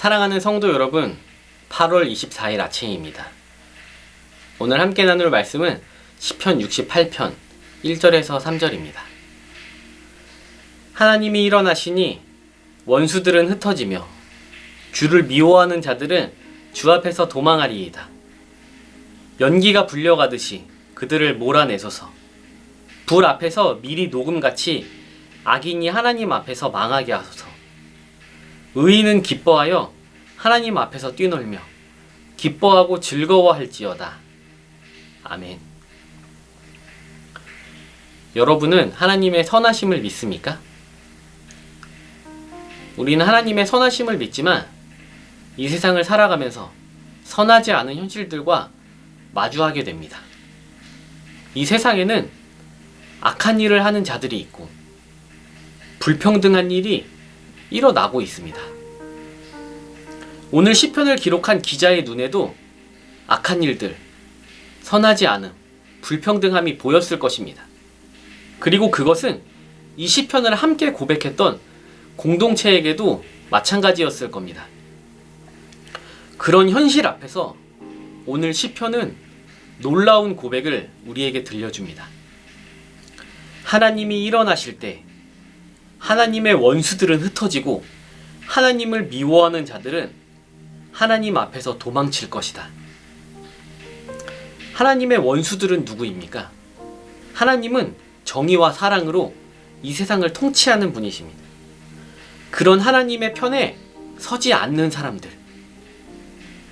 사랑하는 성도 여러분, 8월 24일 아침입니다. 오늘 함께 나눌 말씀은 시편 68편 1절에서 3절입니다. 하나님이 일어나시니 원수들은 흩어지며 주를 미워하는 자들은 주 앞에서 도망하리이다. 연기가 불려가듯이 그들을 몰아내소서. 불 앞에서 미리 녹음같이 악인이 하나님 앞에서 망하게 하소서. 의인은 기뻐하여 하나님 앞에서 뛰놀며 기뻐하고 즐거워할지어다. 아멘. 여러분은 하나님의 선하심을 믿습니까? 우리는 하나님의 선하심을 믿지만 이 세상을 살아가면서 선하지 않은 현실들과 마주하게 됩니다. 이 세상에는 악한 일을 하는 자들이 있고 불평등한 일이 일어나고 있습니다. 오늘 시편을 기록한 기자의 눈에도 악한 일들, 선하지 않음, 불평등함이 보였을 것입니다. 그리고 그것은 이 시편을 함께 고백했던 공동체에게도 마찬가지였을 겁니다. 그런 현실 앞에서 오늘 시편은 놀라운 고백을 우리에게 들려줍니다. 하나님이 일어나실 때 하나님의 원수들은 흩어지고 하나님을 미워하는 자들은 하나님 앞에서 도망칠 것이다. 하나님의 원수들은 누구입니까? 하나님은 정의와 사랑으로 이 세상을 통치하는 분이십니다. 그런 하나님의 편에 서지 않는 사람들,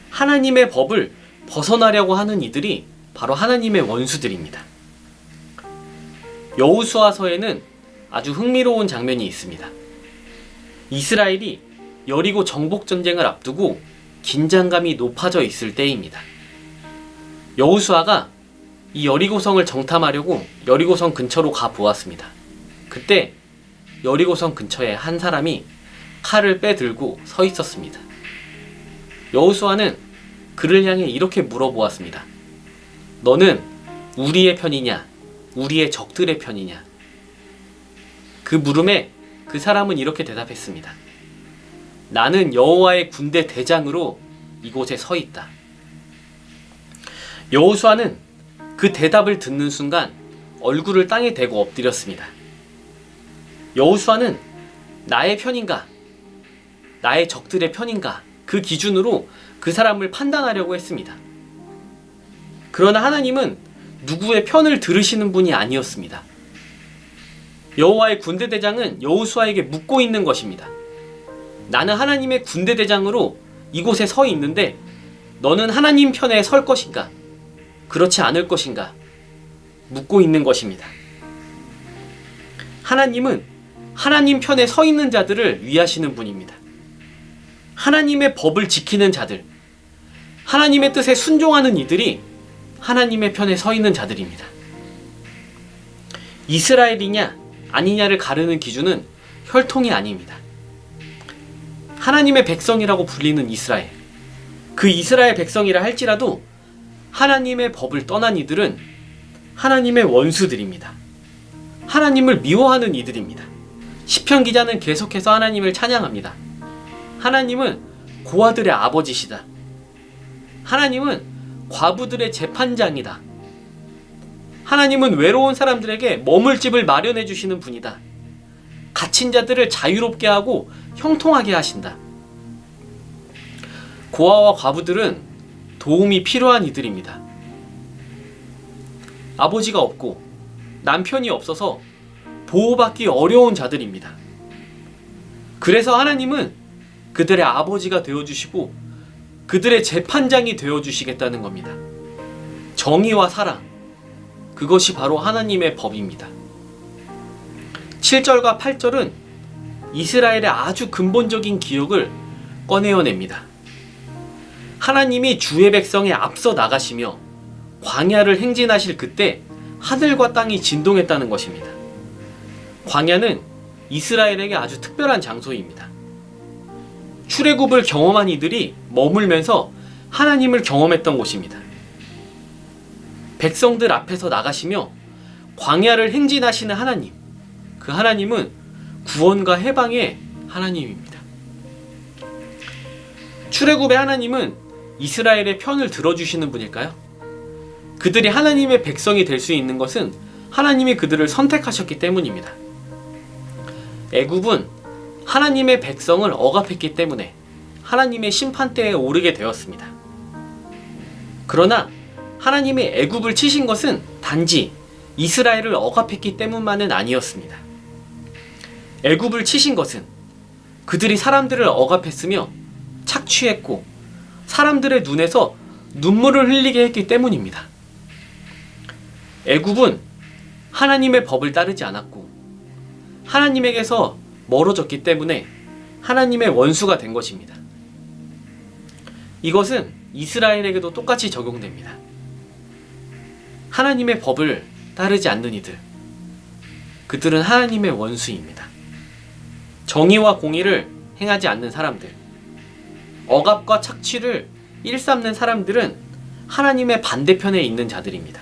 하나님의 법을 벗어나려고 하는 이들이 바로 하나님의 원수들입니다. 여호수아서에는 아주 흥미로운 장면이 있습니다. 이스라엘이 여리고 정복전쟁을 앞두고 긴장감이 높아져 있을 때입니다. 여호수아가 이 여리고성을 정탐하려고 여리고성 근처로 가 보았습니다. 그때 여리고성 근처에 한 사람이 칼을 빼들고 서 있었습니다. 여호수아는 그를 향해 이렇게 물어보았습니다. 너는 우리의 편이냐, 우리의 적들의 편이냐? 그 물음에 그 사람은 이렇게 대답했습니다. 나는 여호와의 군대 대장으로 이곳에 서 있다. 여호수아는 그 대답을 듣는 순간 얼굴을 땅에 대고 엎드렸습니다. 여호수아는 나의 편인가, 나의 적들의 편인가, 그 기준으로 그 사람을 판단하려고 했습니다. 그러나 하나님은 누구의 편을 들으시는 분이 아니었습니다. 여호와의 군대 대장은 여호수아에게 묻고 있는 것입니다. 나는 하나님의 군대 대장으로 이곳에 서 있는데 너는 하나님 편에 설 것인가? 그렇지 않을 것인가? 묻고 있는 것입니다. 하나님은 하나님 편에 서 있는 자들을 위하시는 분입니다. 하나님의 법을 지키는 자들, 하나님의 뜻에 순종하는 이들이 하나님의 편에 서 있는 자들입니다. 이스라엘이냐 아니냐를 가르는 기준은 혈통이 아닙니다. 하나님의 백성이라고 불리는 이스라엘, 그 이스라엘 백성이라 할지라도 하나님의 법을 떠난 이들은 하나님의 원수들입니다. 하나님을 미워하는 이들입니다. 시편 기자는 계속해서 하나님을 찬양합니다. 하나님은 고아들의 아버지시다. 하나님은 과부들의 재판장이다. 하나님은 외로운 사람들에게 머물 집을 마련해 주시는 분이다. 갇힌 자들을 자유롭게 하고 형통하게 하신다. 고아와 과부들은 도움이 필요한 이들입니다. 아버지가 없고 남편이 없어서 보호받기 어려운 자들입니다. 그래서 하나님은 그들의 아버지가 되어주시고 그들의 재판장이 되어주시겠다는 겁니다. 정의와 사랑, 그것이 바로 하나님의 법입니다. 7절과 8절은 이스라엘의 아주 근본적인 기억을 꺼내어냅니다. 하나님이 주의 백성에 앞서 나가시며 광야를 행진하실 그때 하늘과 땅이 진동했다는 것입니다. 광야는 이스라엘에게 아주 특별한 장소입니다. 출애굽을 경험한 이들이 머물면서 하나님을 경험했던 곳입니다. 백성들 앞에서 나가시며 광야를 행진하시는 하나님, 그 하나님은 구원과 해방의 하나님입니다. 출애굽의 하나님은 이스라엘의 편을 들어주시는 분일까요? 그들이 하나님의 백성이 될 수 있는 것은 하나님이 그들을 선택하셨기 때문입니다. 애굽은 하나님의 백성을 억압했기 때문에 하나님의 심판대에 오르게 되었습니다. 그러나 하나님이 애굽을 치신 것은 단지 이스라엘을 억압했기 때문만은 아니었습니다. 애굽을 치신 것은 그들이 사람들을 억압했으며 착취했고 사람들의 눈에서 눈물을 흘리게 했기 때문입니다. 애굽은 하나님의 법을 따르지 않았고 하나님에게서 멀어졌기 때문에 하나님의 원수가 된 것입니다. 이것은 이스라엘에게도 똑같이 적용됩니다. 하나님의 법을 따르지 않는 이들, 그들은 하나님의 원수입니다. 정의와 공의를 행하지 않는 사람들, 억압과 착취를 일삼는 사람들은 하나님의 반대편에 있는 자들입니다.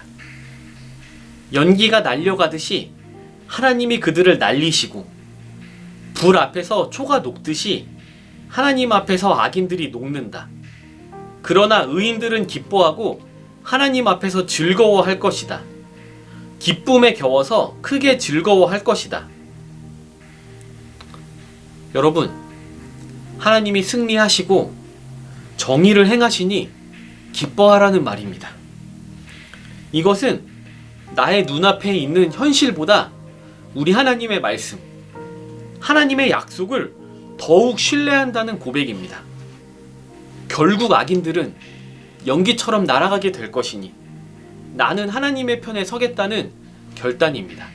연기가 날려가듯이 하나님이 그들을 날리시고 불 앞에서 초가 녹듯이 하나님 앞에서 악인들이 녹는다. 그러나 의인들은 기뻐하고 하나님 앞에서 즐거워할 것이다. 기쁨에 겨워서 크게 즐거워할 것이다. 여러분, 하나님이 승리하시고 정의를 행하시니 기뻐하라는 말입니다. 이것은 나의 눈앞에 있는 현실보다 우리 하나님의 말씀, 하나님의 약속을 더욱 신뢰한다는 고백입니다. 결국 악인들은 연기처럼 날아가게 될 것이니 나는 하나님의 편에 서겠다는 결단입니다.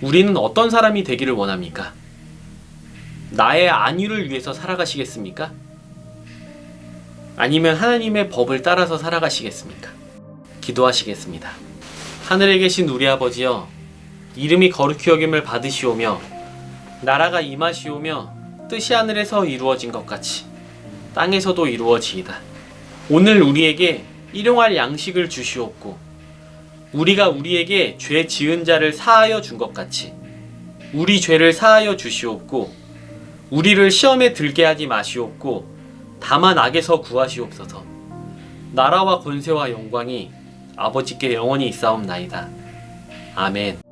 우리는 어떤 사람이 되기를 원합니까? 나의 안위를 위해서 살아가시겠습니까? 아니면 하나님의 법을 따라서 살아가시겠습니까? 기도하시겠습니다. 하늘에 계신 우리 아버지여, 이름이 거룩히 여김을 받으시오며 나라가 임하시오며 뜻이 하늘에서 이루어진 것 같이 땅에서도 이루어지이다. 오늘 우리에게 일용할 양식을 주시옵고 우리가 우리에게 죄 지은 자를 사하여 준 것 같이 우리 죄를 사하여 주시옵고 우리를 시험에 들게 하지 마시옵고 다만 악에서 구하시옵소서. 나라와 권세와 영광이 아버지께 영원히 있사옵나이다. 아멘.